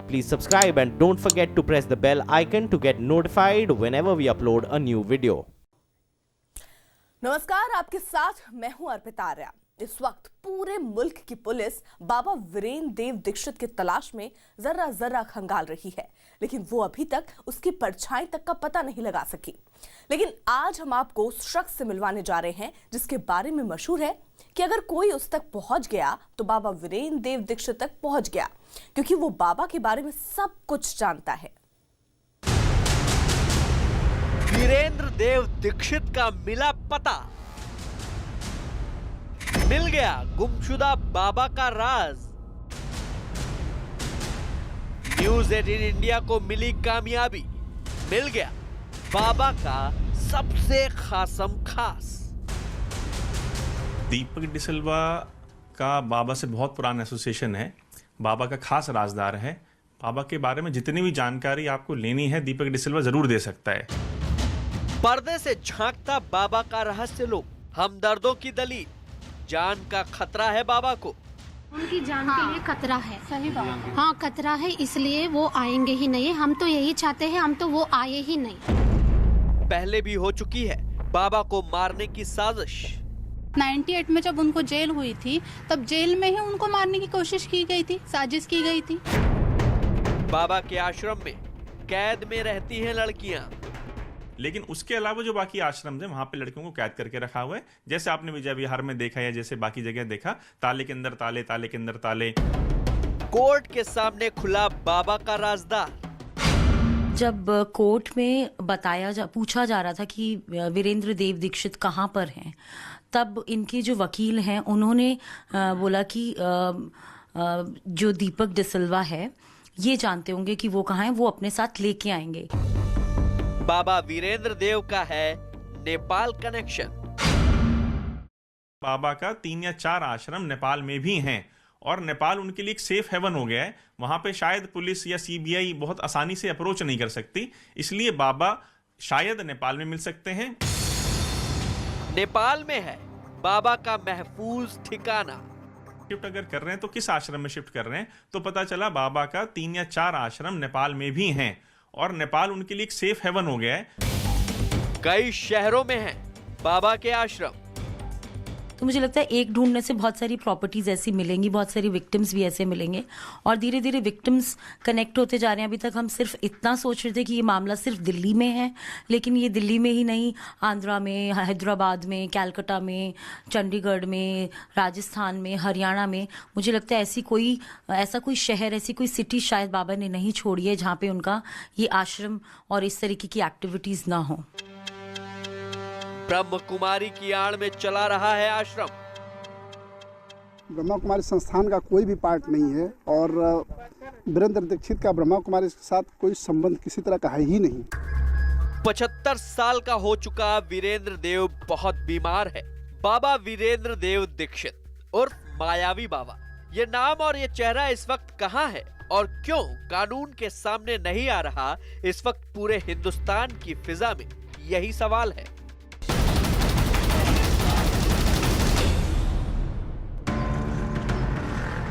Please subscribe and don't forget to press the bell icon to get notified whenever we upload a new video. नमस्कार, आपके साथ मैं हूं अर्पिता आर्या। इस वक्त पूरे मुल्क की पुलिस बाबा वीरेंद्र देव दीक्षित की तलाश में जर्रा जर्रा खंगाल रही है, लेकिन वो अभी तक उसकी परछाई तक का पता नहीं लगा सकी। लेकिन आज हम आपको उस शख्स से मिलवाने जा रहे हैं जिसके बारे में मशहूर है कि अगर कोई उस तक पहुंच गया तो बाबा वीरेंद्र देव दीक्षित तक पहुंच गया, क्योंकि वो बाबा के बारे में सब कुछ जानता है। वीरेंद्र देव दीक्षित का मिला पता, मिल गया गुमशुदा बाबा का राज। न्यूज़ 18 इंडिया को मिली कामयाबी, मिल गया बाबा का सबसे खासम खास। दीपक डिसिल्वा का बाबा से बहुत पुराना एसोसिएशन है, बाबा का खास राजदार है। बाबा के बारे में जितनी भी जानकारी आपको लेनी है दीपक डिसिल्वा जरूर दे सकता है। पर्दे से झांकता बाबा का रहस्य लोग, हमदर्दों की दलील, जान का खतरा है बाबा को। उनकी जान के लिए खतरा है। सही बात। हाँ, खतरा है, इसलिए वो आएंगे ही नहीं। हम तो यही चाहते हैं, हम तो वो आए ही नहीं। पहले भी हो चुकी है बाबा को मारने की साजिश। 98 में जब उनको जेल हुई थी, तब जेल में ही उनको मारने की कोशिश की गई थी, साजिश की गई थी। बाबा के आश्रम में कैद में रहती हैं लड़कियां, लेकिन उसके अलावा जो बाकी आश्रम है वहां पे लड़कियों को कैद करके रखा हुआ है। जैसे आपने विजय विहार में देखा या जैसे बाकी जगह देखा, ताले के अंदर ताले, ताले के अंदर ताले। कोर्ट के सामने खुला बाबा का राजदार। जब कोर्ट में पूछा जा रहा था कि वीरेंद्र देव दीक्षित कहाँ पर हैं, तब इनके जो वकील हैं उन्होंने बोला कि जो दीपक डिसिल्वा है ये जानते होंगे कि वो कहाँ हैं, वो अपने साथ लेके आएंगे। बाबा वीरेंद्र देव का है नेपाल कनेक्शन। बाबा का 3 या 4 आश्रम नेपाल में भी हैं और नेपाल उनके लिए एक सेफ हेवन हो गया है। वहां पे शायद पुलिस या सीबीआई बहुत आसानी से अप्रोच नहीं कर सकती, इसलिए बाबा शायद नेपाल में मिल सकते हैं। नेपाल में है बाबा का महफूज ठिकाना। शिफ्ट अगर कर रहे हैं तो किस आश्रम में शिफ्ट कर रहे हैं, तो पता चला बाबा का 3 या 4 आश्रम नेपाल में भी हैं और नेपाल उनके लिए एक सेफ हेवन हो गया है। कई शहरों में है बाबा के आश्रम। तो मुझे लगता है एक ढूंढने से बहुत सारी प्रॉपर्टीज ऐसी मिलेंगी, बहुत सारी विक्टिम्स भी ऐसे मिलेंगे और धीरे धीरे विक्टिम्स कनेक्ट होते जा रहे हैं। अभी तक हम सिर्फ इतना सोच रहे थे कि ये मामला सिर्फ दिल्ली में है, लेकिन ये दिल्ली में ही नहीं, आंध्रा में, हैदराबाद में, कैलकाटा में, चंडीगढ़ में, राजस्थान में, हरियाणा में। मुझे लगता है ऐसा कोई शहर, ऐसी कोई सिटी शायद बाबा ने नहीं छोड़ी है जहाँ पे उनका ये आश्रम और इस तरीके की एक्टिविटीज ना हो। ब्रह्म कुमारी की आड़ में चला रहा है आश्रम। ब्रह्मा कुमारी संस्थान का कोई भी पार्ट नहीं है और वीरेंद्र दीक्षित का ब्रह्मा कुमारी के साथ कोई संबंध किसी तरह का है ही नहीं। 75 साल का हो चुका वीरेंद्र देव बहुत बीमार है। बाबा वीरेंद्र देव दीक्षित उर्फ मायावी बाबा, ये नाम और ये चेहरा इस वक्त कहाँ है और क्यों कानून के सामने नहीं आ रहा, इस वक्त पूरे हिंदुस्तान की फिजा में यही सवाल है।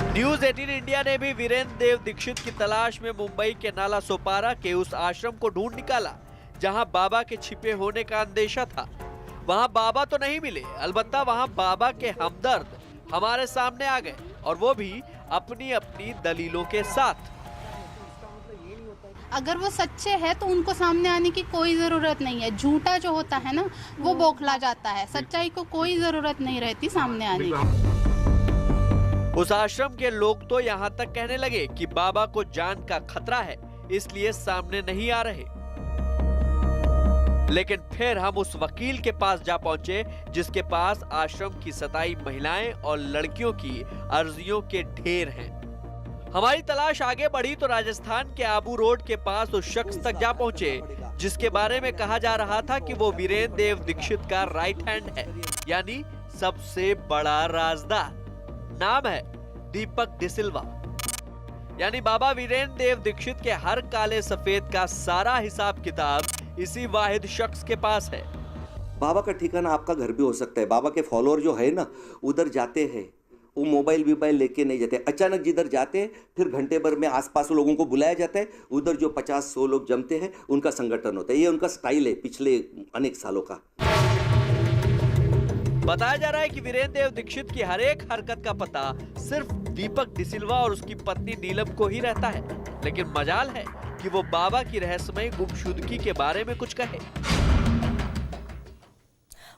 न्यूज़ 18 इंडिया ने भी वीरेंद्र देव दीक्षित की तलाश में मुंबई के नाला सोपारा के उस आश्रम को ढूंढ निकाला जहां बाबा के छिपे होने का अंदेशा था। वहां बाबा तो नहीं मिले, अलबत्ता वहां बाबा के हमदर्द हमारे सामने आ गए और वो भी अपनी अपनी दलीलों के साथ। अगर वो सच्चे हैं तो उनको सामने आने की कोई जरूरत नहीं है। झूठा जो होता है ना, वो बौखला जाता है। सच्चाई को कोई जरूरत नहीं रहती सामने आने की। उस आश्रम के लोग तो यहाँ तक कहने लगे कि बाबा को जान का खतरा है, इसलिए सामने नहीं आ रहे। लेकिन फिर हम उस वकील के पास जा पहुंचे जिसके पास आश्रम की सताई महिलाएं और लड़कियों की अर्जियों के ढेर हैं। हमारी तलाश आगे बढ़ी तो राजस्थान के आबू रोड के पास उस शख्स तक जा पहुंचे जिसके बारे में कहा जा रहा था कि वो वीरेंद्र देव दीक्षित का राइट हैंड है, यानी सबसे बड़ा राजदार। नाम है दीपक डिसिल्वा। यानी बाबा वीरेंद्र देव दीक्षित के हर काले सफेद का सारा हिसाब किताब इसी वाहिद शख्स के पास है। बाबा का ठिकाना आपका घर भी हो सकता है। बाबा के फॉलोअर जो है ना, उधर जाते हैं, वो मोबाइल वोबाइल लेके नहीं जाते, अचानक जिधर जाते हैं फिर घंटे भर में आसपास लोगों को बुलाया जाता है, उधर जो 50-100 लोग जमते हैं उनका संगठन होता है। ये उनका स्टाइल है पिछले अनेक सालों का। बताया जा रहा है कि वीरेंद्र देव दीक्षित की हर एक हरकत का पता सिर्फ दीपक डिसिल्वा और उसकी पत्नी नीलम को ही रहता है, लेकिन मजाल है कि वो बाबा की रहस्यमयी गुमशुदगी के बारे में कुछ कहे।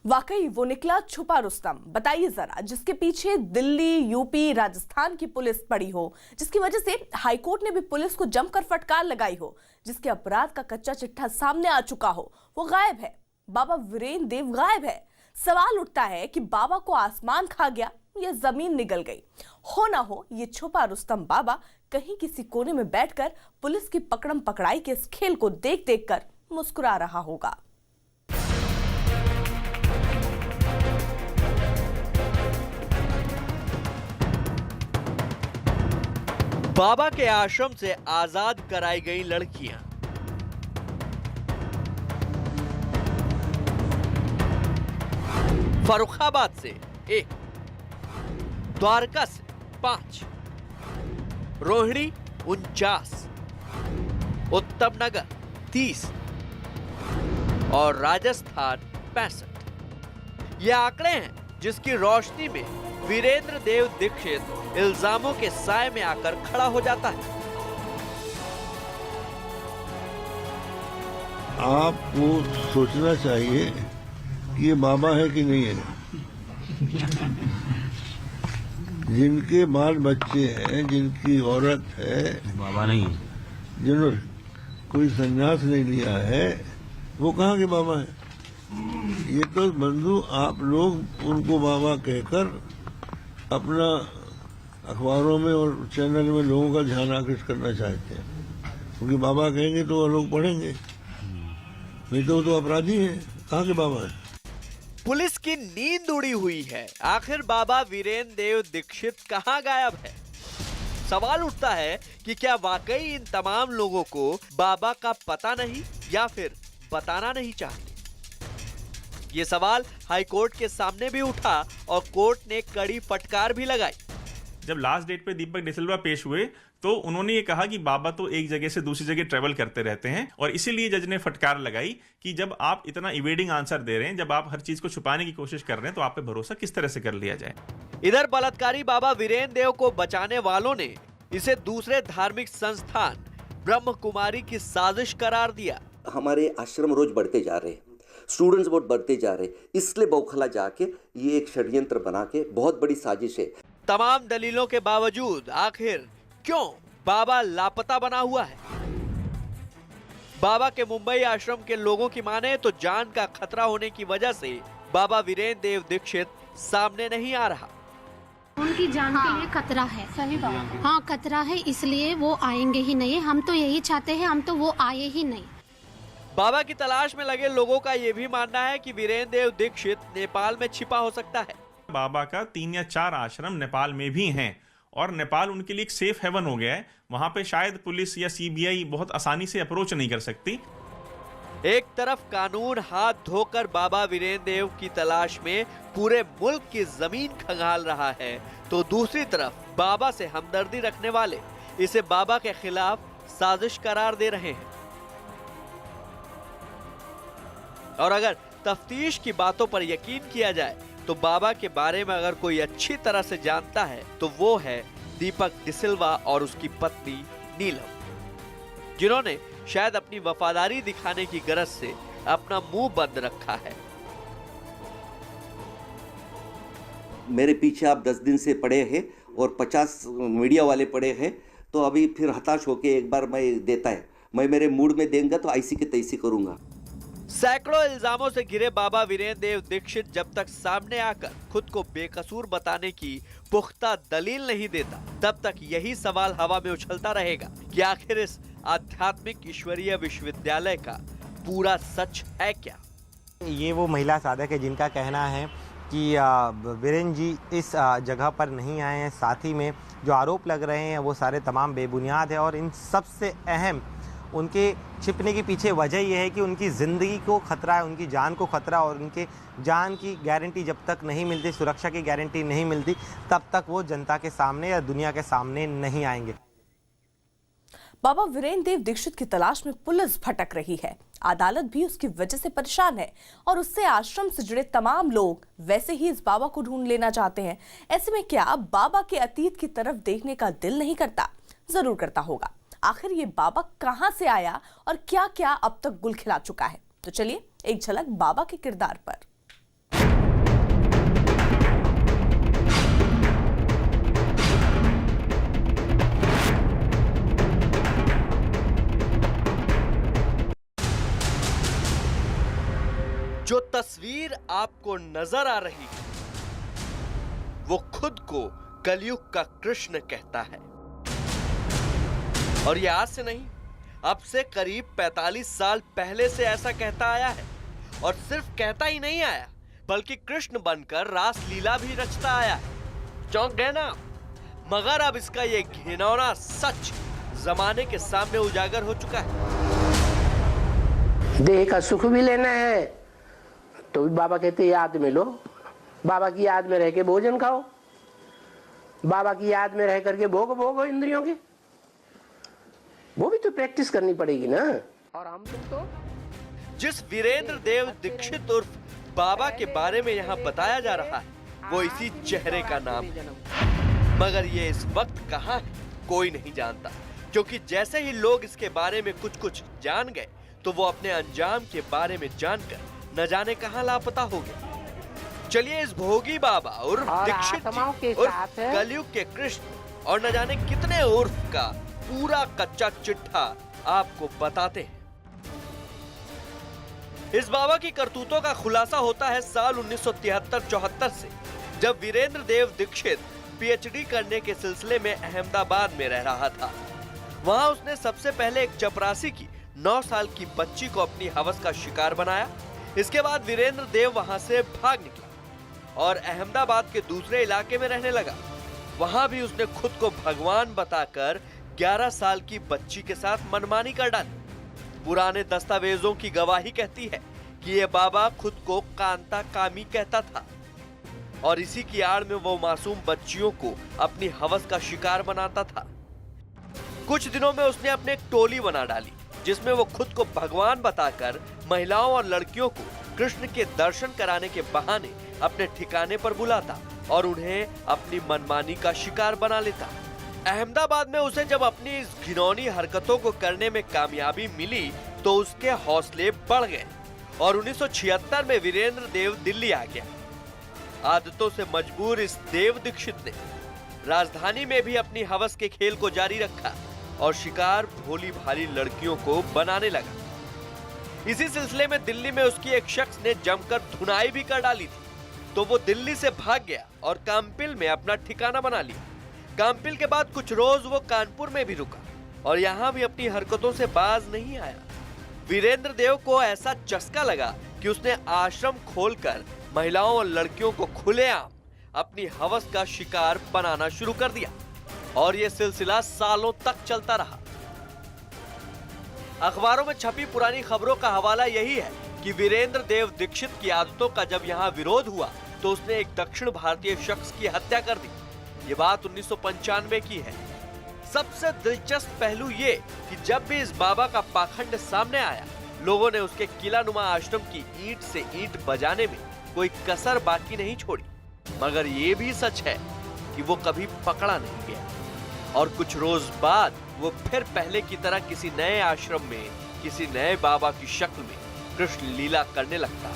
वाकई वो निकला छुपा रुस्तम। बताइए जरा, जिसके पीछे दिल्ली, यूपी, राजस्थान की पुलिस पड़ी हो, जिसकी वजह से हाईकोर्ट ने भी पुलिस को जमकर फटकार लगाई हो, जिसके अपराध का कच्चा चिट्ठा सामने आ चुका हो, वो गायब है। बाबा वीरेंद्र देव गायब है। सवाल उठता है कि बाबा को आसमान खा गया या जमीन निगल गई। हो ना हो, ये छुपा रुस्तम बाबा कहीं किसी कोने में बैठकर पुलिस की पकड़म पकड़ाई के इस खेल को देख देख कर मुस्कुरा रहा होगा। बाबा के आश्रम से आजाद कराई गई लड़कियां, फर्रुखाबाद से 1, द्वारका से 5, रोहिणी 49, उत्तम नगर 30 और राजस्थान 65। ये आंकड़े हैं जिसकी रोशनी में वीरेंद्र देव दीक्षित इल्जामों के साए में आकर खड़ा हो जाता है। आपको सोचना चाहिए कि ये बाबा है कि नहीं है। जिनके बाल बच्चे हैं, जिनकी औरत है, बाबा नहीं, जिन्होंने कोई संन्यास नहीं लिया है, वो कहाँ के बाबा है। ये तो बंधु आप लोग उनको बाबा कहकर अपना अखबारों में और चैनल में लोगों का ध्यान आकर्षित करना चाहते हैं, क्योंकि बाबा कहेंगे तो लोग पढ़ेंगे, नहीं तो अपराधी हैं। कहाँ के बाबा है। पुलिस की नींद उड़ी हुई है। आखिर बाबा वीरेंद्र देव दीक्षित कहां गायब है? सवाल उठता है कि क्या वाकई इन तमाम लोगों को बाबा का पता नहीं या फिर बताना नहीं चाहते। ये सवाल हाईकोर्ट के सामने भी उठा और कोर्ट ने कड़ी फटकार भी लगाई। जब लास्ट डेट पे दीपक डिसिल्वा पेश हुए तो उन्होंने ये कहा कि बाबा तो एक जगह से दूसरी जगह ट्रेवल करते रहते हैं, और इसीलिए जज ने फटकार लगाई कि जब आप इतना इवेडिंग आंसर दे रहे हैं, जब आप हर चीज को छुपाने की कोशिश कर रहे हैं, तो आप पे भरोसा किस तरह से कर लिया जाए। इधर बलात्कारी बाबा वीरेंद्र देव को बचाने वालों ने इसे दूसरे धार्मिक संस्थान ब्रह्म कुमारी की साजिश करार दिया। हमारे आश्रम रोज बढ़ते जा रहे हैं, स्टूडेंट्स बहुत बढ़ते जा रहे हैं, इसलिए बौखला जाके ये एक षड्यंत्र बना के बहुत बड़ी साजिश है। तमाम दलीलों के बावजूद आखिर क्यों बाबा लापता बना हुआ है? बाबा के मुंबई आश्रम के लोगों की माने तो जान का खतरा होने की वजह से बाबा वीरेंद्र देव दीक्षित सामने नहीं आ रहा। उनकी जान के लिए खतरा है। सही बात। हाँ, खतरा है, इसलिए वो आएंगे ही नहीं। हम तो यही चाहते हैं, हम तो वो आए ही नहीं। बाबा की तलाश में लगे लोगों का ये भी मानना है कि वीरेंद्र देव दीक्षित नेपाल में छिपा हो सकता है। बाबा का 3 या 4 आश्रम नेपाल में भी हैं, और नेपाल उनके लिए एक सेफ हेवन हो गया है। वहां पे शायद पुलिस या सीबीआई बहुत आसानी से अप्रोच नहीं कर सकती। एक तरफ कानून हाथ धोकर बाबा वीरेंद्र देव की तलाश में पूरे मुल्क की जमीन खंगाल रहा है, तो दूसरी तरफ बाबा से हमदर्दी रखने वाले इसे बाबा के खिलाफ साजिश करार दे रहे हैं। और अगर तफ्तीश की बातों पर यकीन किया जाए तो बाबा के बारे में अगर कोई अच्छी तरह से जानता है तो वो है दीपक डिसिल्वा और उसकी पत्नी नीलम, जिन्होंने शायद अपनी वफादारी दिखाने की गरज से अपना मुंह बंद रखा है। मेरे पीछे आप 10 दिन से पड़े हैं और 50 मीडिया वाले पड़े हैं, तो अभी फिर हताश होके एक बार मैं देता है, मैं मेरे मूड में देंगे तो ऐसी की तैसी करूंगा। सैकड़ों इल्जामों से घिरे बाबा वीरेंद्र देव दीक्षित जब तक सामने आकर खुद को बेकसूर बताने की पुख्ता दलील नहीं देता, तब तक यही सवाल हवा में उछलता रहेगा कि आखिर इस आध्यात्मिक ईश्वरीय विश्वविद्यालय का पूरा सच है क्या। ये वो महिला साधक है जिनका कहना है कि वीरेंद्र जी इस जगह पर नहीं आए हैं। साथ ही में जो आरोप लग रहे हैं वो सारे तमाम बेबुनियाद है, और इन सबसे अहम उनके छिपने के पीछे वजह यह है कि उनकी ज़िंदगी को खतरा है, उनकी जान को खतरा, और उनके जान की गारंटी जब तक नहीं मिलती, सुरक्षा की गारंटी नहीं मिलती, तब तक वो जनता के सामने या दुनिया के सामने नहीं आएंगे। बाबा वीरेंद्र देव दीक्षित की तलाश में पुलिस भटक रही है। अदालत भी उसकी वजह से परेशान है और उससे आश्रम से जुड़े तमाम लोग वैसे ही इस बाबा को ढूंढ लेना चाहते हैं। ऐसे में क्या बाबा के अतीत की तरफ देखने का दिल नहीं करता? जरूर करता होगा। आखिर ये बाबा कहां से आया और क्या क्या अब तक गुल खिला चुका है? तो चलिए एक झलक बाबा के किरदार पर। जो तस्वीर आपको नजर आ रही है वो खुद को कलयुग का कृष्ण कहता है। और ये आज से नहीं, अब से करीब 45 साल पहले से ऐसा कहता आया है। और सिर्फ कहता ही नहीं आया, बल्कि कृष्ण बनकर रास लीला भी रचता आया है। चौंक गए ना? मगर अब इसका ये घिनौना सच जमाने के सामने उजागर हो चुका है। देह का सुख भी लेना है तो भी बाबा कहते याद में लो, बाबा की याद में रह के भोजन खाओ, बाबा की याद में रह करके भोग भोगो इंद्रियों के। वो भी तो प्रैक्टिस करनी पड़ेगी ना। और हम तो जिस वीरेंद्र देव दीक्षित उर्फ बाबा के बारे में यहाँ बताया जा रहा है वो इसी चेहरे का नाम है। मगर ये इस वक्त कहाँ है कोई नहीं जानता, क्योंकि जैसे ही लोग इसके बारे में कुछ कुछ जान गए तो वो अपने अंजाम के बारे में जानकर न जाने कहां लापता हो गए। चलिए इस भोगी बाबा उर्फ दीक्षित जी उर्फ कलयुग के कृष्ण और न जाने कितने उर्फ का पूरा कच्चा चिट्ठा आपको बताते हैं। इस बाबा की करतूतों का खुलासा होता है साल 1973-74 से, जब वीरेंद्र देव दीक्षित पीएचडी करने के सिलसिले में अहमदाबाद में रह रहा था। वहां उसने सबसे पहले एक चपरासी की 9 साल की बच्ची को अपनी हवस का शिकार बनाया। इसके बाद वीरेंद्र देव वहां से भाग निकला और अहमदाबाद के दूसरे इलाके में रहने लगा। वहां भी उसने खुद को भगवान बताकर 11 साल की बच्ची के साथ मनमानी कर डाली। पुराने दस्तावेजों की गवाही कहती है कि यह बाबा खुद को कांता कामी कहता था और इसी की आड़ में वो मासूम बच्चियों को अपनी हवस का शिकार बनाता था। कुछ दिनों में उसने अपने एक टोली बना डाली जिसमें वो खुद को भगवान बताकर महिलाओं और लड़कियों को कृष्ण के दर्शन कराने के बहाने अपने ठिकाने पर बुलाता और उन्हें अपनी मनमानी का शिकार बना लेता। अहमदाबाद में उसे जब अपनी इस घिनौनी हरकतों को करने में कामयाबी मिली तो उसके हौसले बढ़ गए और 1976 में वीरेंद्र देव दिल्ली आ गया। आदतों से मजबूर इस देव दीक्षित ने राजधानी में भी अपनी हवस के खेल को जारी रखा और शिकार भोली भाली लड़कियों को बनाने लगा। इसी सिलसिले में दिल्ली में उसकी एक शख्स ने जमकर धुनाई भी कर डाली थी, तो वो दिल्ली से भाग गया और काम्पिल में अपना ठिकाना बना लिया। काम्पिल के बाद कुछ रोज वो कानपुर में भी रुका और यहाँ भी अपनी हरकतों से बाज नहीं आया। वीरेंद्र देव को ऐसा चस्का लगा कि उसने आश्रम खोलकर महिलाओं और लड़कियों को खुलेआम अपनी हवस का शिकार बनाना शुरू कर दिया और ये सिलसिला सालों तक चलता रहा। अखबारों में छपी पुरानी खबरों का हवाला यही है कि वीरेंद्र देव दीक्षित की आदतों का जब यहाँ विरोध हुआ तो उसने एक दक्षिण भारतीय शख्स की हत्या कर दी। ये बात 1995 की है। सबसे दिलचस्प पहलू ये कि जब भी इस बाबा का पाखंड सामने आया, लोगों ने उसके किलानुमा आश्रम की ईंट से ईंट बजाने में कोई कसर बाकी नहीं छोड़ी। मगर ये भी सच है कि वो कभी पकड़ा नहीं गया और कुछ रोज बाद वो फिर पहले की तरह किसी नए आश्रम में किसी नए बाबा की शक्ल में कृष्ण लीला करने लगता।